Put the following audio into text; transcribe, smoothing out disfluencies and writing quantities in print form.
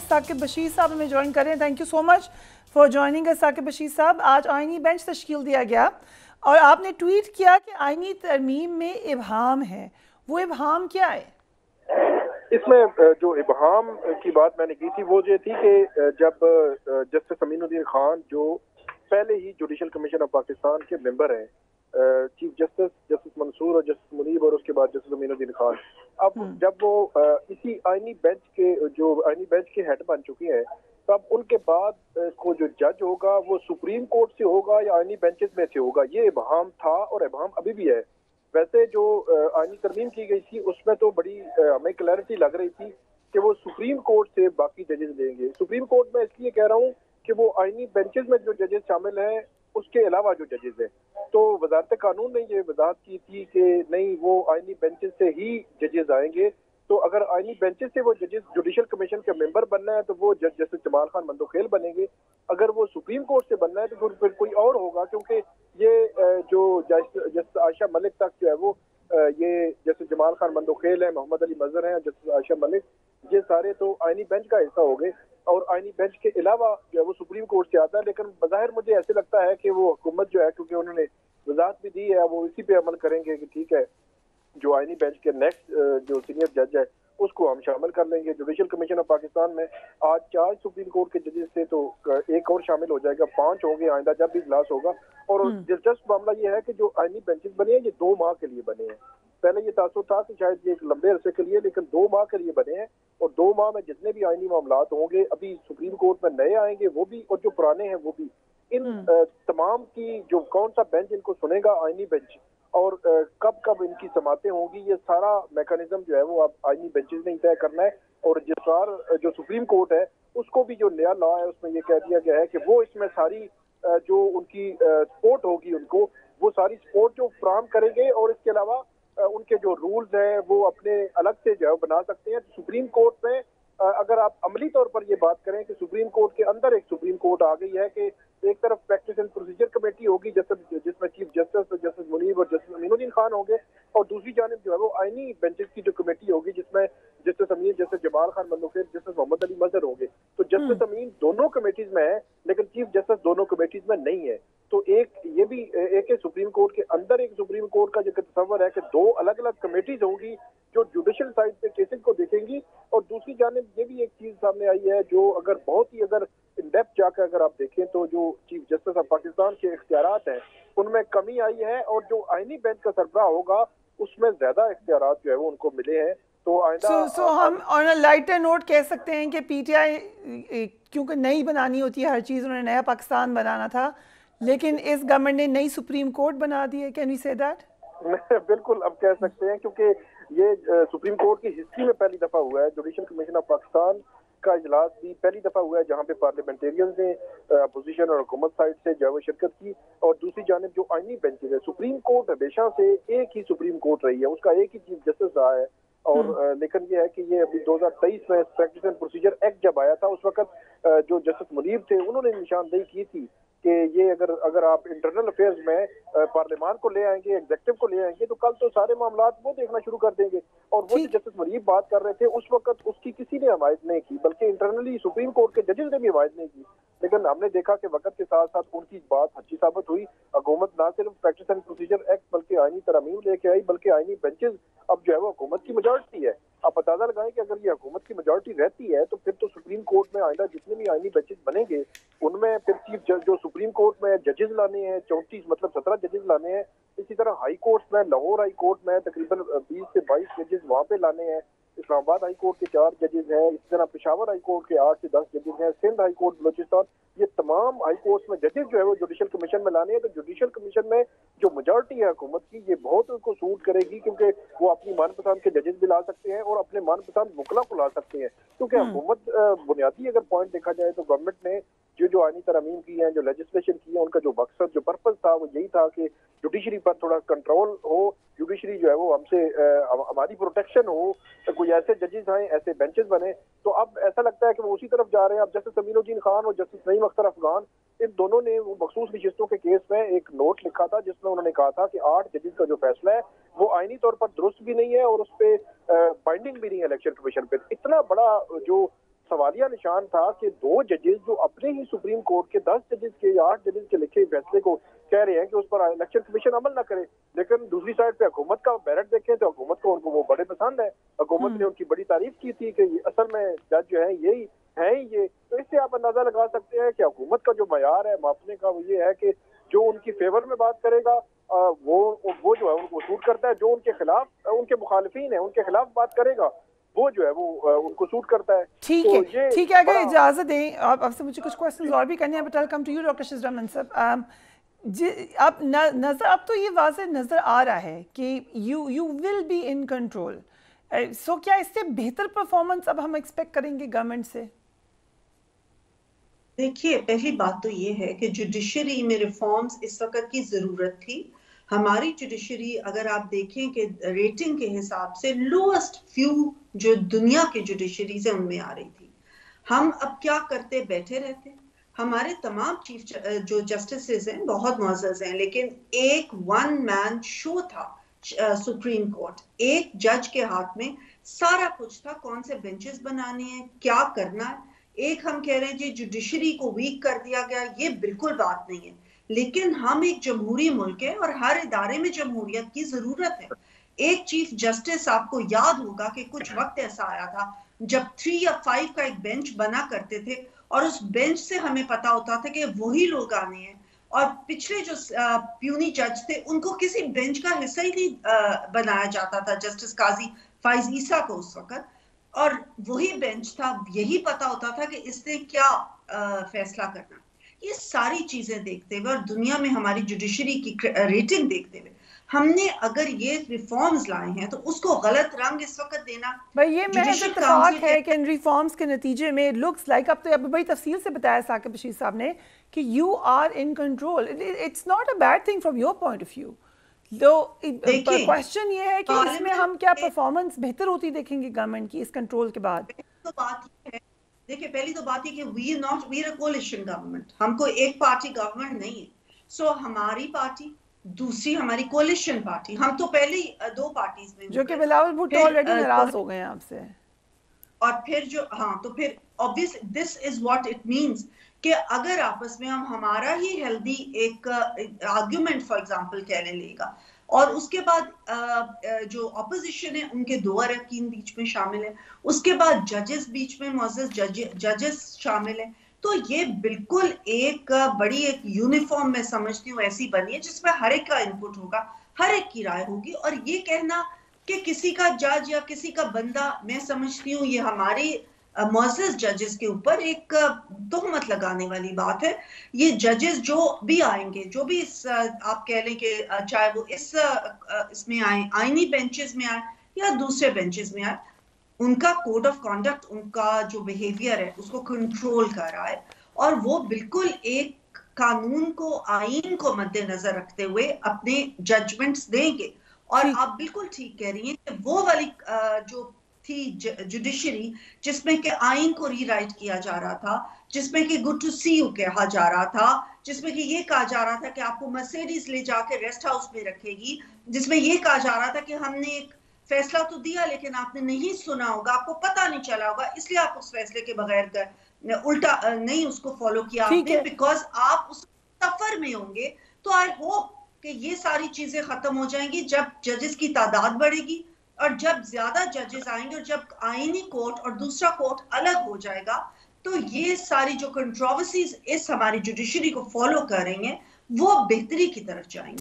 साकिब बशीर साहब हमें ज्वाइन करें। Thank you so much for joining us Saqib Bashir साहब। आज आइनी बेंच तश्कील दिया गया और आपने ट्वीट किया कि आइनी तरमीम में इबहाम है। वो इबहाम क्या है? इसमें जो इबहाम की बात मैंने की थी वो ये थी कि जब जस्टिस अमीनुद्दीन खान जो पहले ही जुडिशल कमीशन ऑफ पाकिस्तान के मेंबर हैं, चीफ जस्टिस जस्टिस मंसूर और जस्टिस मुनीब और उसके बाद जस्टिस अमीनुद्दीन खान, अब जब वो इसी आइनी बेंच के हेड बन चुके हैं, तब उनके बाद को जो जज होगा वो सुप्रीम कोर्ट से होगा या आइनी बेंचेस में से होगा। ये इबहाम था और इबहाम अभी भी है। वैसे जो आइनी तरमीम की गई थी उसमें तो बड़ी हमें क्लैरिटी लग रही थी कि वो सुप्रीम कोर्ट से बाकी जजेस लेंगे। सुप्रीम कोर्ट में इसलिए कह रहा हूँ कि वो आइनी बेंचेस में जो जजेस शामिल हैं उसके अलावा जो जजेस हैं, तो वजारत कानून ने ये वजाहत की थी कि नहीं, वो आइनी बेंचेस से ही जजेस आएंगे। तो अगर आइनी बेंचेस से वो जजेस जुडिशल कमीशन के मेंबर बनना है तो वो जज जस्टिस जमाल खान मंदोखेल बनेंगे। अगर वो सुप्रीम कोर्ट से बनना है तो फिर कोई और होगा, क्योंकि ये जो जस्टिस आयशा मलिक तक जो है वो ये जस्टिस जमाल खान मंदोखेल है, मोहम्मद अली मजहर हैं, जस्टिस आयशा मलिक, ये सारे तो आइनी बेंच का हिस्सा हो गए और आइनी बेंच के अलावा जो है वो सुप्रीम कोर्ट से आता है। लेकिन बज़ाहिर मुझे ऐसे लगता है कि वो हुकूमत जो है, क्योंकि उन्होंने वजाहत भी दी है, वो इसी पे अमल करेंगे कि ठीक है, जो आइनी बेंच के नेक्स्ट जो सीनियर जज है उसको हम शामिल कर लेंगे। जुडिशल कमीशन ऑफ पाकिस्तान में आज 4 सुप्रीम कोर्ट के जजेस थे, तो एक और शामिल हो जाएगा, 5 होंगे आइंदा जब भी इजलास होगा। और दिलचस्प मामला ये है कि जो आइनी बेंचेस बने हैं ये 2 माह के लिए बने हैं। पहले ये तासुर था कि शायद ये एक लंबे अरसे के लिए, लेकिन 2 माह के लिए बने हैं और 2 माह में जितने भी आइनी मामलात होंगे, अभी सुप्रीम कोर्ट में नए आएंगे वो भी और जो पुराने हैं वो भी, इन तमाम की जो कौन सा बेंच इनको सुनेगा, आइनी बेंच, और कब कब इनकी समातें होंगी, ये सारा मैकेनिज्म जो है वो अब आइनी बेंचेस ने ही तय करना है। और रजिस्ट्रार जो सुप्रीम कोर्ट है उसको भी जो नया लॉ है उसमें ये कह दिया गया है कि वो इसमें सारी जो उनकी सपोर्ट होगी, उनको वो सारी सपोर्ट जो फ्राहम करेंगे और इसके अलावा उनके जो रूल्स हैं वो अपने अलग से जो है बना सकते हैं। तो सुप्रीम कोर्ट में अगर आप अमली तौर पर ये बात करें कि सुप्रीम कोर्ट के अंदर एक सुप्रीम कोर्ट आ गई है कि एक तरफ प्रैक्टिस एंड प्रोसीजर कमेटी होगी जिसमें चीफ जस्टिस जस्टिस मुनीब और जस्टिस अमीनुद्दीन खान होंगे, और दूसरी जानिब जो है वो आइनी बेंचेस की जो कमेटी होगी जिसमें जस्टिस अमीन, जस्टिस जमाल खान मंदोखेल, जस्टिस मोहम्मद अली मजहर होंगे। तो जस्टिस अमीन दोनों कमेटीज में है लेकिन चीफ जस्टिस दोनों कमेटीज में नहीं है। तो एक ये भी एक सुप्रीम कोर्ट के अंदर एक सुप्रीम कोर्ट का जो तस्वर है कि 2 अलग अलग कमेटीज होंगी जो जुडिशल साइड पे केसेस को देखेंगी। और दूसरी जानिब ये भी एक चीज सामने आई है जो अगर बहुत ही अगर इन डेप्थ जाकर अगर आप देखें तो जो चीफ जस्टिस ऑफ पाकिस्तान के इख्तियारात हैं उनमें कमी आई है और जो आइनी बेंच का सरबराह होगा उसमें ज्यादा इख्तियारात जो है वो उनको मिले हैं। तो आइंदा हम ऑन अ लाइटर नोट कह सकते हैं कि पीटीआई क्योंकि नई बनानी होती है हर चीज़, उन्होंने नया पाकिस्तान बनाना था, लेकिन इस गवर्नमेंट ने नई सुप्रीम कोर्ट बना दी है। Can we say that? बिल्कुल अब कह सकते हैं, क्योंकि ये सुप्रीम कोर्ट की हिस्ट्री में पहली दफा हुआ है। जुडिशल कमीशन ऑफ पाकिस्तान का इजलास भी पहली दफा हुआ है जहां पे पार्लियामेंटेरियंस ने अपोजिशन और हुकूमत साइड से जो है शिरकत की। और दूसरी जानिब जो आइनी बेंचेस है, सुप्रीम कोर्ट हमेशा से एक ही सुप्रीम कोर्ट रही है, उसका एक ही चीफ जस्टिस रहा है। और लेकिन ये है कि ये अभी 2023 में प्रैक्टिस एंड प्रोसीजर एक्ट जब आया था उस वक्त जो जस्टिस मुनीब थे उन्होंने निशानदेही की थी कि ये अगर आप इंटरनल अफेयर्स में पार्लियामान को ले आएंगे, एग्जेक्टिव को ले आएंगे, तो कल तो सारे मामला वो देखना शुरू कर देंगे। और वो जो जस्टिस मुनीब बात कर रहे थे उस वक्त उसकी किसी ने हमायत नहीं की, बल्कि इंटरनली सुप्रीम कोर्ट के जजेस ने भी हमायत नहीं की। लेकिन हमने देखा कि वक्त के साथ साथ उनकी बात अच्छी साबित हुई। हुकूमत ना सिर्फ प्रैक्टिस एंड प्रोसीजर एक्ट बल्कि आइनी तरमीम लेके आई, बल्कि आइनी बेंचेस अब जो है वो हुकूमत की मेजॉरिटी है। आप अंदाजा लगाएं कि अगर ये हुकूमत की मेजॉरिटी रहती है तो फिर तो सुप्रीम कोर्ट में आइंदा जितने भी आइनी बेंचेस बनेंगे उनमें फिर चीफ जज जो सुप्रीम कोर्ट में जजेस लाने हैं 34 मतलब 17 जजेस लाने हैं। इसी तरह हाई कोर्ट में, लाहौर हाई कोर्ट में तकरीबन 20 से 22 जजेस वहाँ पे लाने हैं। इस्लामाबाद हाई कोर्ट के 4 जजेस हैं, इसी तरह पेशावर हाई कोर्ट के 8 से 10 जजेस हैं, सिंध हाई कोर्ट, बलोचिस्तान, ये तमाम हाई कोर्ट में जजेस जो है वो जुडिशल कमीशन में लाने हैं। तो जुडिशल कमीशन में जो मेजॉरिटी है हुकूमत की, ये बहुत उनको सूट करेगी, क्योंकि वो अपनी मनपसंद के जजेस भी ला सकते हैं और अपने मनपसंद वकला को ला सकते हैं। क्योंकि हुकूमत बुनियादी अगर पॉइंट देखा जाए तो गवर्नमेंट ने जो आइनी तरमीम की है, जो लेजिस्लेशन की है, उनका जो मकसद जो पर्पज था वो यही था कि जुडिशरी पर थोड़ा कंट्रोल हो, जुडिशरी जो है वो हमसे हमारी प्रोटेक्शन हो, तो कोई ऐसे जजेस आए, ऐसे बेंचेस बने। तो अब ऐसा लगता है कि वो उसी तरफ जा रहे हैं। अब जस्टिस अमीनुद्दीन खान और जस्टिस नईम अख्तर अफगान, इन दोनों ने वो मखसूस नशिस्तों के केस में एक नोट लिखा था जिसमें उन्होंने कहा था कि 8 जजेस का जो फैसला है वो आइनी तौर पर दुरुस्त भी नहीं है और उस पर बाइंडिंग भी नहीं है इलेक्शन कमीशन पे। इतना बड़ा जो सवालिया निशान था कि 2 जजेस जो अपने ही सुप्रीम कोर्ट के 10 जजेस के या 8 जजेस के लिखे फैसले को कह रहे हैं कि उस पर इलेक्शन कमीशन अमल ना करे, लेकिन दूसरी साइड पे हुकूमत का बैरक देखें तो हुकूमत को उनको वो बड़े पसंद है। हुकूमत ने उनकी बड़ी तारीफ की थी कि असल में जज जो है यही है ही ये। तो इससे आप अंदाजा लगा सकते हैं कि हुकूमत का जो मयार है मापने का वो ये है कि जो उनकी फेवर में बात करेगा वो जो है उनको सूट करता है, जो उनके खिलाफ उनके मुखालिफिन है उनके खिलाफ बात करेगा वो जो है वो उनको सूट करता है। ठीक तो है, ठीक है, अगर इजाजत दें आपसे मुझे कुछ क्वेश्चंस और भी करने हैं, but I come to you doctor शिजरा मनसब। अब नजर अब तो ये वाज़ेह नजर आ रहा है कि you will be in control, so क्या इससे बेहतर परफॉर्मेंस अब हम एक्सपेक्ट करेंगे गवर्नमेंट से? देखिए, पहली बात तो ये है कि जुडिशरी में रिफॉर्म्स इस वक्त की जरूरत थी। हमारी जुडिशरी अगर आप देखें कि रेटिंग के हिसाब से लोएस्ट फ्यू जो दुनिया के जुडिशरीज है उनमें आ रही थी। हम अब क्या करते, बैठे रहते। हमारे तमाम चीफ जो जस्टिसेस हैं बहुत मुअज़्ज़ज़ हैं, लेकिन एक वन मैन शो था सुप्रीम कोर्ट। एक जज के हाथ में सारा कुछ था, कौन से बेंचेस बनाने हैं, क्या करना है। एक हम कह रहे हैं जी जुडिशरी को वीक कर दिया गया, ये बिल्कुल बात नहीं है। लेकिन हम एक जमहूरी मुल्क है और हर इदारे में जमहूरियत की जरूरत है। एक चीफ जस्टिस, आपको याद होगा कि कुछ वक्त ऐसा आया था जब 3 या 5 का एक बेंच बना करते थे और उस बेंच से हमें पता होता था कि वही लोग आने हैं, और पिछले जो प्यूनी जज थे उनको किसी बेंच का हिस्सा ही नहीं बनाया जाता था, जस्टिस काजी फाइज ईसा को उस वक्त। और वही बेंच था, यही पता होता था कि इसने क्या फैसला करना। ये सारी चीजें देखते हुए और दुनिया में हमारी जुडिशरी की रेटिंग देखते हुए हमने अगर ये रिफॉर्म्स लाए हैं तो उसको गलत रंग इस वक्त देना, भाई ये महज इत्तेफाक है कि इन रिफॉर्म्स के नतीजे में लुक्स लाइक, अब तो अब बड़ी तफसील से बताया साकिब बशीर साहब ने कि you are in control. It's not a bad thing from your point of view. तो क्वेश्चन ये है कि इसमें हम क्या परफॉर्मेंस बेहतर होती देखेंगे गवर्नमेंट की इस कंट्रोल के बाद? तो बात ये है, देखिए पहली तो बात है कि वी आर कोलिशन गवर्नमेंट, हमको एक पार्टी गवर्नमेंट नहीं है। सो हमारी पार्टी, दूसरी हमारी कोलिशन पार्टी, हम तो पहले ही 2 पार्टीज में, जो कि बिलावल भुट्टो ऑलरेडी नाराज हो गए हैं आपसे। और फिर जो तो फिर obvious this is what it means कि अगर आपस में हम हमारा ही हेल्दी एक आर्ग्यूमेंट फॉर एग्जांपल कहने लेगा और उसके बाद जो ऑपोजिशन है उनके 2 अरकान बीच में शामिल है, उसके बाद जजेस बीच में मुअज़्ज़ज़ जजेस शामिल है, तो ये बिल्कुल एक बड़ी एक यूनिफॉर्म मैं समझती हूँ ऐसी बनी है जिसमें हर एक का इनपुट होगा, हर एक की राय होगी। और ये कहना कि किसी का जज या किसी का बंदा, मैं समझती हूँ ये हमारी मुअज़्ज़ज़ जजेस के ऊपर एक तोहमत लगाने वाली बात है। ये जजेस जो भी आएंगे, जो भी आप कह लें कि चाहे वो इसमें आए, आईनी बेंचेस में आए या दूसरे बेंचेस में आए, उनका कोड ऑफ कॉन्डक्ट, उनका जो बिहेवियर है उसको कंट्रोल कर रहा है और वो बिल्कुल एक कानून को, आईन को मद्देनजर रखते हुए अपने जजमेंट्स देंगे। और आप बिल्कुल ठीक कह रही हैं कि वो वाली जो थी जुडिशरी जिसमें कि आईन को रीराइट किया जा रहा था, जिसमें कि गुड टू सी यू कहा जा रहा था, जिसमें कि ये कहा जा रहा था कि आपको मर्सिडीज ले जाके रेस्ट हाउस में रखेगी, जिसमें ये कहा जा रहा था कि हमने एक फैसला तो दिया लेकिन आपने नहीं सुना होगा, आपको पता नहीं चला होगा, इसलिए आप उस फैसले के बगैर उल्टा नहीं उसको फॉलो किया आपने, बिकॉज आप उस सफर में होंगे। तो आई होप कि ये सारी चीजें खत्म हो जाएंगी जब जजेस की तादाद बढ़ेगी और जब ज्यादा जजेस आएंगे और जब आईनी कोर्ट और दूसरा कोर्ट अलग हो जाएगा, तो ये सारी जो कंट्रोवर्सीज इस हमारी जुडिशरी को फॉलो कर रही हैं वो बेहतरी की तरफ जाएंगे।